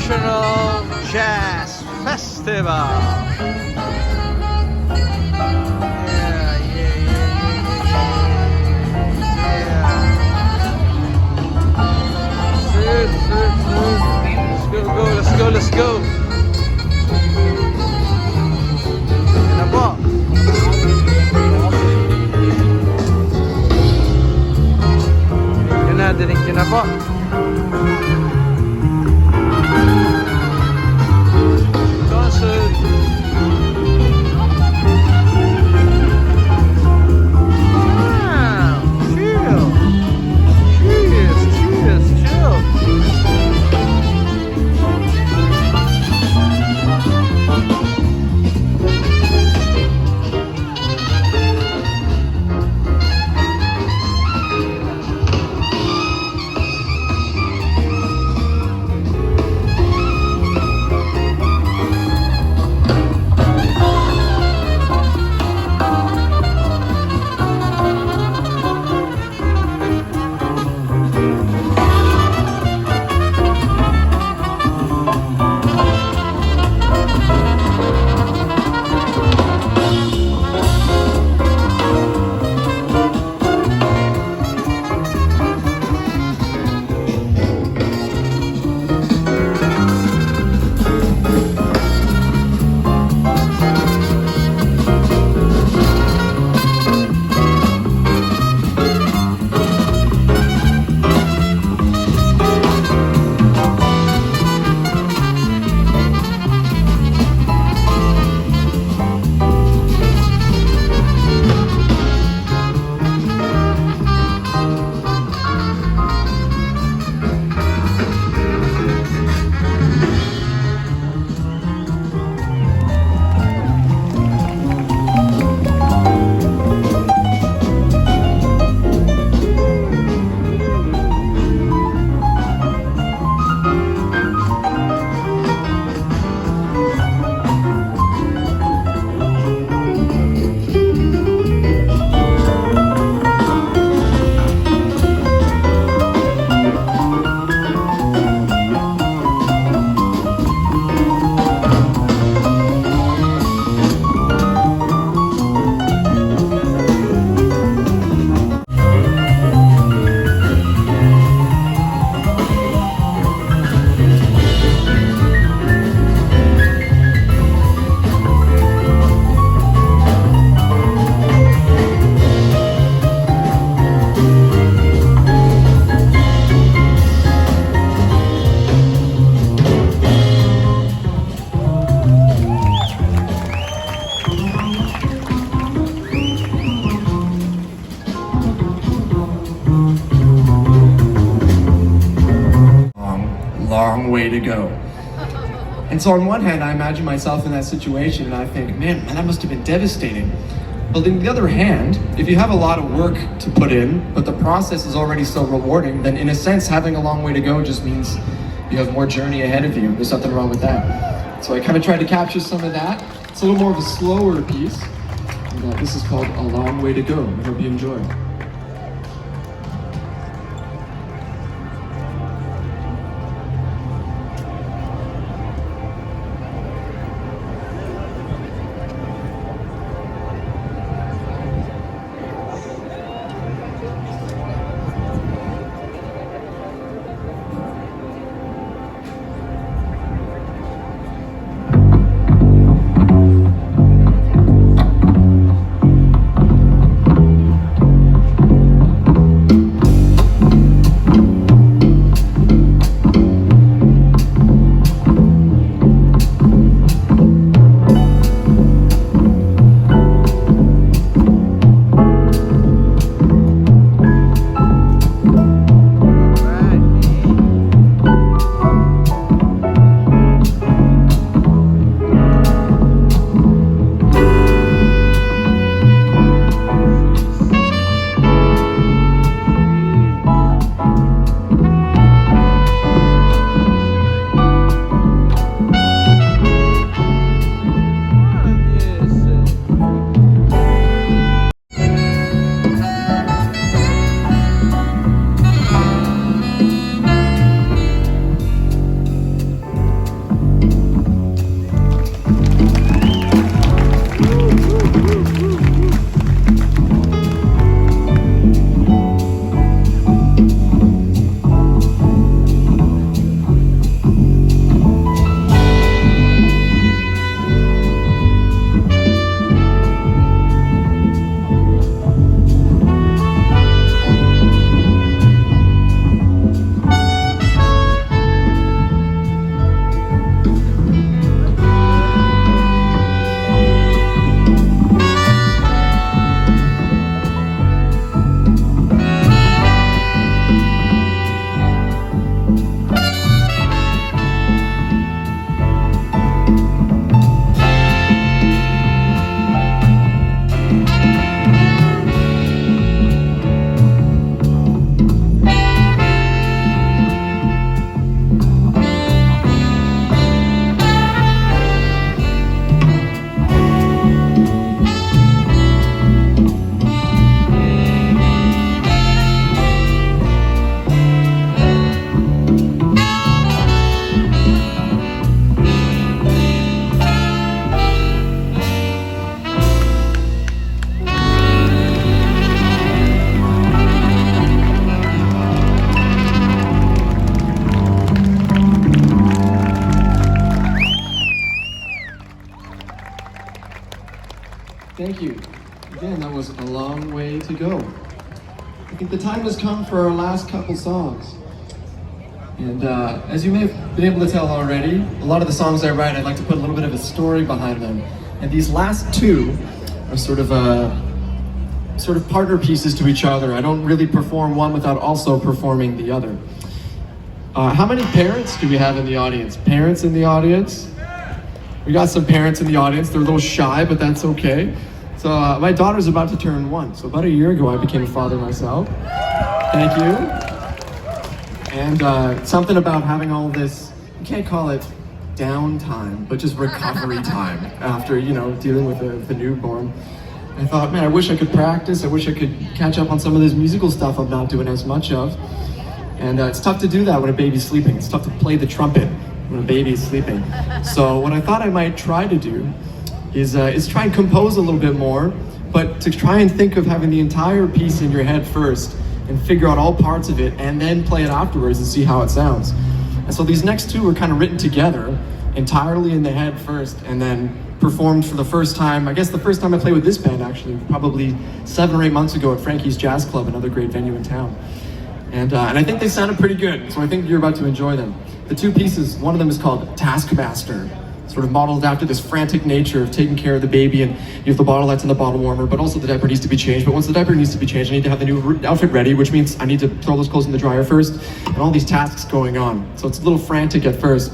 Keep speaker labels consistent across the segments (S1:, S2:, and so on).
S1: International Jazz Festival. Let's go. Yan po. Dinig nyo na po. Concert. Wow. Chill. Chill.
S2: Long way to go. And so on one hand, I imagine myself in that situation and I think, man, that must have been devastating. But on the other hand, if you have a lot of work to put in, but the process is already so rewarding, then in a sense, having a long way to go just means you have more journey ahead of you. There's nothing wrong with that. So I kind of tried to capture some of that. It's a little more of a slower piece. And this is called A Long Way to Go. I hope you enjoy. Thank you. Again, that was a long way to go. I think the time has come for our last couple songs. And as you may have been able to tell already, a lot of the songs I write, I'd like to put a little bit of a story behind them. And these last two are sort of partner pieces to each other. I don't really perform one without also performing the other. How many parents do we have in the audience? Parents in the audience? We got some parents in the audience. They're a little shy, but that's okay. So my daughter's about to turn 1. So about a year ago, I became a father myself. Thank you. And something about having all this, you can't call it downtime, but just recovery time after, dealing with the newborn. I thought, man, I wish I could practice. I wish I could catch up on some of this musical stuff I'm not doing as much of. And it's tough to do that when a baby's sleeping. It's tough to play the trumpet when a baby is sleeping. So what I thought I might try to do is try and compose a little bit more, but to try and think of having the entire piece in your head first and figure out all parts of it and then play it afterwards and see how it sounds. And so these next two were kind of written together entirely in the head first and then performed for the first time. I guess the first time I played with this band actually, probably 7 or 8 months ago at Frankie's Jazz Club, another great venue in town. And I think they sounded pretty good, so I think you're about to enjoy them. The two pieces, one of them is called Taskmaster, sort of modeled after this frantic nature of taking care of the baby, and you have the bottle that's in the bottle warmer, but also the diaper needs to be changed. But once the diaper needs to be changed, I need to have the new outfit ready, which means I need to throw those clothes in the dryer first, and all these tasks going on. So it's a little frantic at first.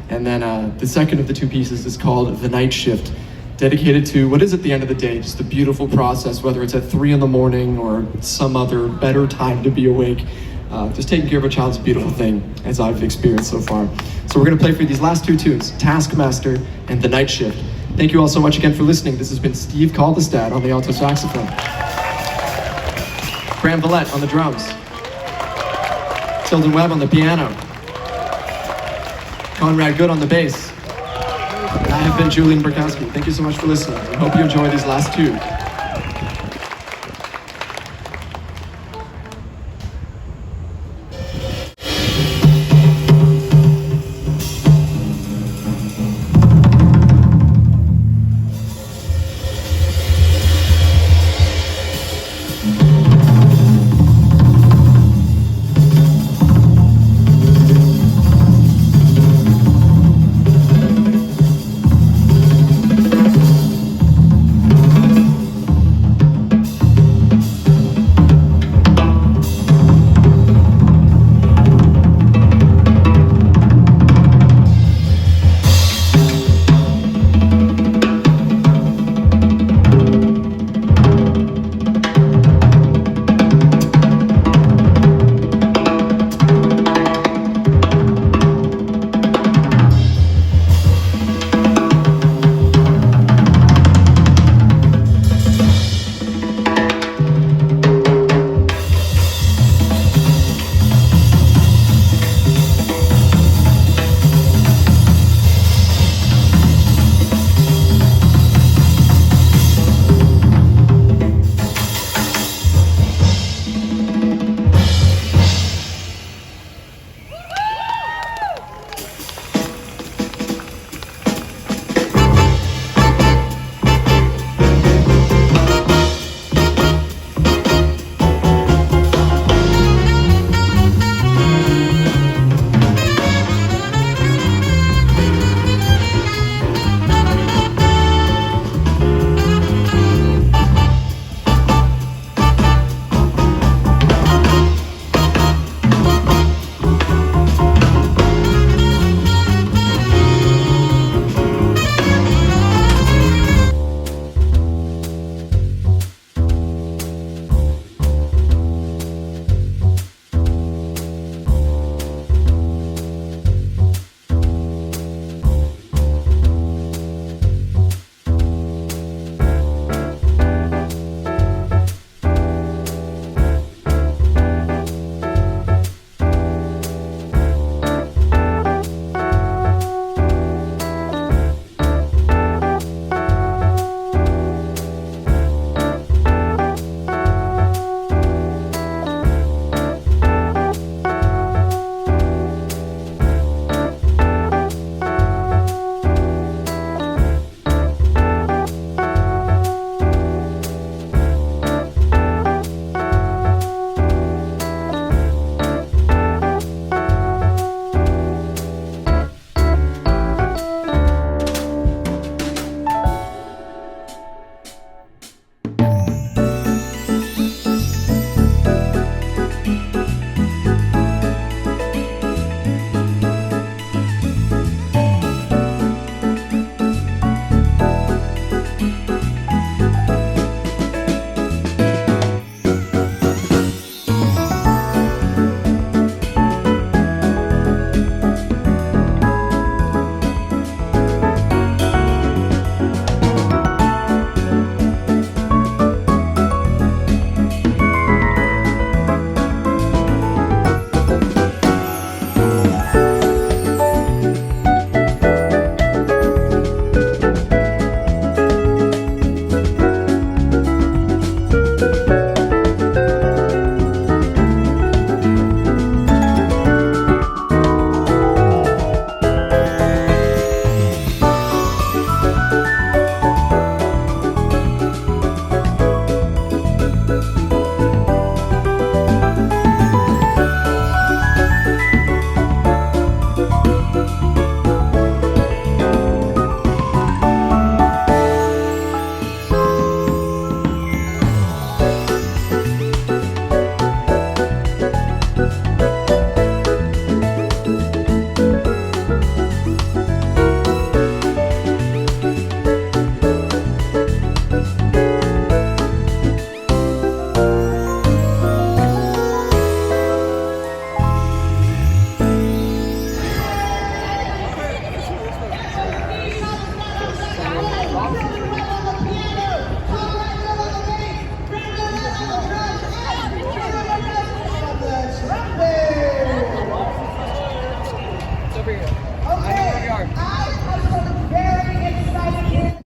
S2: And then the second of the two pieces is called The Night Shift, dedicated to what is at the end of the day, just a beautiful process, whether it's at 3 in the morning or some other better time to be awake. Just taking care of a child's a beautiful thing, as I've experienced so far. So we're gonna play for you these last two tunes, Taskmaster and The Night Shift. Thank you all so much again for listening. This has been Steve Caldestad on the alto saxophone, Graham Vallette on the drums, Tilden Webb on the piano, Conrad Good on the bass. And I have been Julian Burkowski. Thank you so much for listening. I hope you enjoy these last two.